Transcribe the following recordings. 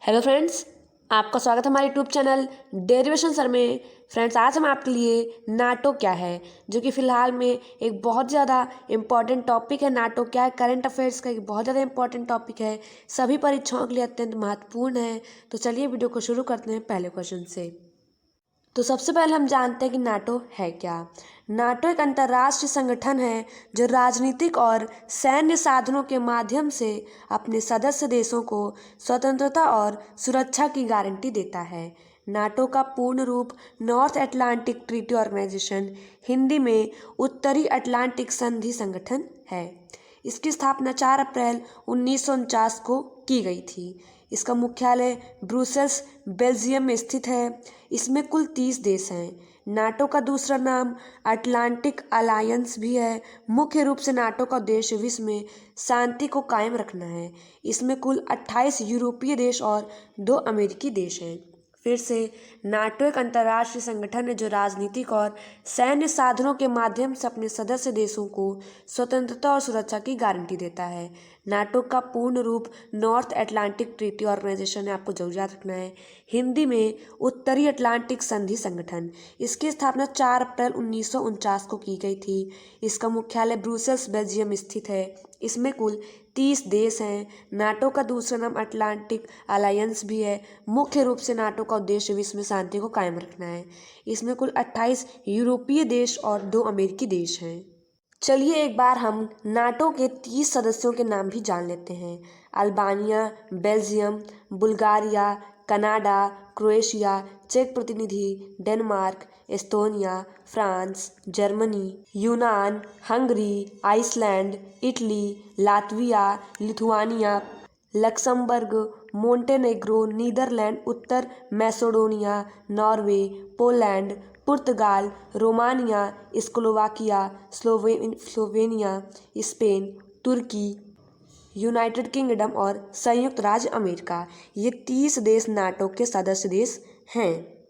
Hello friends, आपका स्वागत है हमारे यूट्यूब चैनल डेरिवेशन सर में। फ्रेंड्स, आज हम आपके लिए नाटो क्या है, जो कि फ़िलहाल में एक बहुत ज़्यादा इम्पॉर्टेंट टॉपिक है। नाटो क्या है, करंट अफेयर्स का एक बहुत ज़्यादा इम्पॉर्टेंट टॉपिक है, सभी परीक्षाओं के लिए अत्यंत महत्वपूर्ण है। तो चलिए वीडियो को शुरू करते हैं पहले क्वेश्चन से। तो सबसे पहले हम जानते हैं कि नाटो है क्या। नाटो एक अंतर्राष्ट्रीय संगठन है जो राजनीतिक और सैन्य साधनों के माध्यम से अपने सदस्य देशों को स्वतंत्रता और सुरक्षा की गारंटी देता है। नाटो का पूर्ण रूप North Atlantic Treaty Organization, Hindi में उत्तरी अटलांटिक संधि संगठन है। इसकी स्थापना 4 अप्रैल 1949 को की गई थी। इसका मुख्यालय ब्रुसेल्स, बेल्जियम में स्थित है। इसमें कुल 30 देश हैं। नाटो का दूसरा नाम अटलांटिक अलायंस भी है। मुख्य रूप से नाटो का उद्देश्य विश्व में शांति को कायम रखना है। इसमें कुल 28 यूरोपीय देश और 2 अमेरिकी देश हैं। फिर से, नाटो एक अंतर्राष्ट्रीय संगठन है जो राजनीतिक और सैन्य साधनों के माध्यम से अपने सदस्य देशों को स्वतंत्रता और सुरक्षा की गारंटी देता है। नाटो का पूर्ण रूप नॉर्थ अटलांटिक ट्रीटी ऑर्गेनाइजेशन है, आपको जरूर याद रखना है। हिंदी में उत्तरी अटलांटिक संधि संगठन। इसकी स्थापना 4 अप्रैल 1949 को की गई थी। इसका मुख्यालय ब्रुसेल्स, बेल्जियम में स्थित है। इसमें कुल 30 देश हैं। नाटो का दूसरा नाम अटलांटिक अलायंस भी है। मुख्य रूप से नाटो का उद्देश्य विश्व में शांति को कायम रखना है। इसमें कुल 28 यूरोपीय देश और 2 अमेरिकी देश हैं। चलिए एक बार हम नाटो के 30 सदस्यों के नाम भी जान लेते हैं। Albania, Belgium, Bulgaria, Canada, Croatia, चेक प्रतिनिधि, डेनमार्क, एस्तोनिया, फ्रांस, जर्मनी, यूनान, Hungary, Iceland, Italy, Latvia, Lithuania, Luxembourg, Montenegro, Netherland, उत्तर मैसेडोनिया, नॉर्वे, पोलैंड, पुर्तगाल, रोमानिया, स्लोवाकिया, स्लोवेनिया, स्पेन, तुर्की, यूनाइटेड किंगडम और संयुक्त राज्य अमेरिका। ये 30 देश नाटो के सदस्य देश हैं।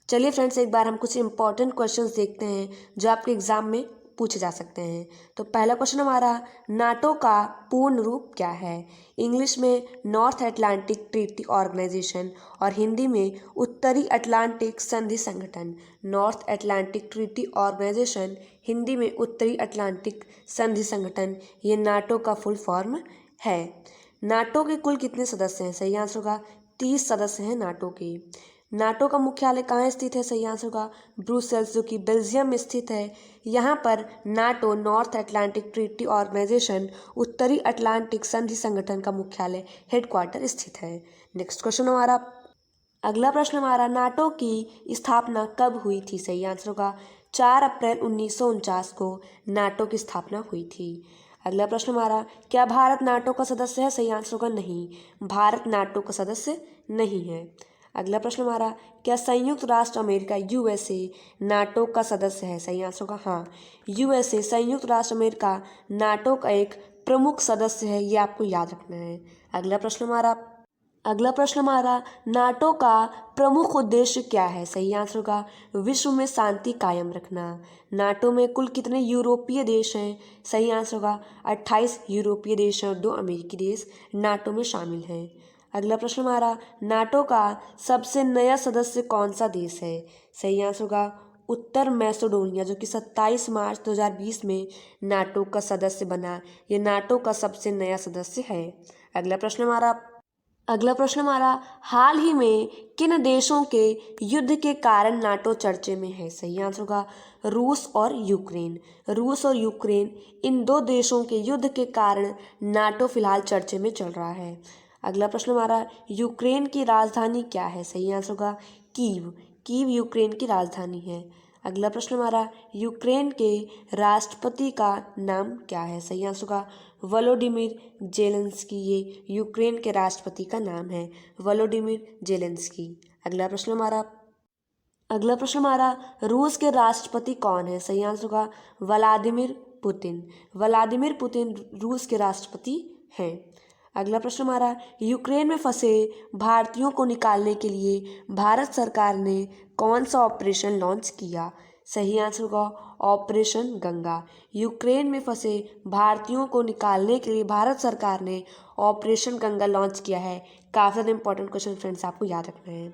चलिए फ्रेंड्स, एक बार हम कुछ इंपॉर्टेंट क्वेश्चंस देखते हैं जो आपके एग्जाम में पूछे जा सकते हैं। तो पहला क्वेश्चन हमारा, नाटो का पूर्ण रूप क्या है। इंग्लिश में नॉर्थ अटलांटिक ट्रीटी ऑर्गेनाइजेशन और हिंदी में उत्तरी अटलांटिक संधि संगठन। North Atlantic Treaty Organization, Hindi में उत्तरी अटलांटिक संधि संगठन, ये नाटो का फुल फॉर्म है। नाटो के कुल कितने सदस्य हैं? सही आंसर होगा 30 सदस्य हैं नाटो के। नाटो का मुख्यालय कहाँ स्थित है? सही आंसर होगा ब्रुसेल्स, जो कि बेल्जियम में स्थित है। यहाँ पर NATO, North Atlantic Treaty Organization, उत्तरी अटलांटिक संधि संगठन का मुख्यालय, हेडक्वार्टर स्थित है। नेक्स्ट क्वेश्चन हमारा, अगला प्रश्न हमारा, नाटो की स्थापना कब हुई थी? सही आंसर होगा 4 अप्रैल 1949 को नाटो की स्थापना हुई थी। अगला प्रश्न हमारा, क्या भारत नाटो का सदस्य है? सही आंसर होगा नहीं, भारत नाटो का सदस्य नहीं है। अगला प्रश्न हमारा, क्या संयुक्त राष्ट्र अमेरिका यूएसए नाटो का सदस्य है? सही आंसर होगा हाँ, यूएसए, संयुक्त राष्ट्र अमेरिका, नाटो का एक प्रमुख सदस्य है, ये आपको याद रखना है। अगला प्रश्न हमारा, नाटो का प्रमुख उद्देश्य क्या है? सही आंसर होगा विश्व में शांति कायम रखना। नाटो में कुल कितने यूरोपीय देश हैं? सही आंसर होगा 28 यूरोपीय देश हैं और 2 अमेरिकी देश नाटो में शामिल हैं। अगला प्रश्न हमारा, नाटो का सबसे नया सदस्य कौन सा देश है? सही आंसर होगा उत्तर मैसेडोनिया, जो कि 27 मार्च 2020 में नाटो का सदस्य बना। ये नाटो का सबसे नया सदस्य है। अगला प्रश्न हमारा, हाल ही में किन देशों के युद्ध के कारण नाटो चर्चे में है? सही आंसर होगा रूस और यूक्रेन। रूस और यूक्रेन, इन 2 देशों के युद्ध के कारण नाटो फिलहाल चर्चे में चल रहा है। अगला प्रश्न हमारा, यूक्रेन की राजधानी क्या है? सही आंसर होगा कीव। कीव यूक्रेन की राजधानी है। अगला प्रश्न हमारा, यूक्रेन के राष्ट्रपति का नाम क्या है? सही आंसर होगा वोलोडिमिर जेलेंस्की। ये यूक्रेन के राष्ट्रपति का नाम है, वोलोडिमिर जेलेंस्की। अगला प्रश्न हमारा, रूस के राष्ट्रपति कौन है? सही आंसर होगा व्लादिमीर पुतिन। व्लादिमीर पुतिन रूस के राष्ट्रपति हैं। अगला प्रश्न हमारा, यूक्रेन में फंसे भारतीयों को निकालने के लिए भारत सरकार ने कौन सा ऑपरेशन लॉन्च किया? सही आंसर होगा ऑपरेशन गंगा। यूक्रेन में फंसे भारतीयों को निकालने के लिए भारत सरकार ने ऑपरेशन गंगा लॉन्च किया है। काफ़ी ज़्यादा इंपॉर्टेंट क्वेश्चन फ्रेंड्स आपको याद रखना है।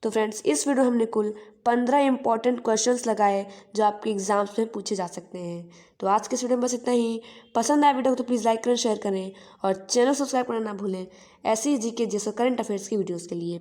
तो फ्रेंड्स इस वीडियो हमने कुल 15 इंपॉर्टेंट क्वेश्चंस लगाए जो आपके एग्जाम्स में पूछे जा सकते हैं। तो आज के इस वीडियो में बस इतना ही। पसंद आया वीडियो को तो प्लीज़ लाइक करें, शेयर करें और चैनल सब्सक्राइब करना ना भूलें ऐसी ही जीके जैसे करंट अफेयर्स की वीडियोज़ के लिए।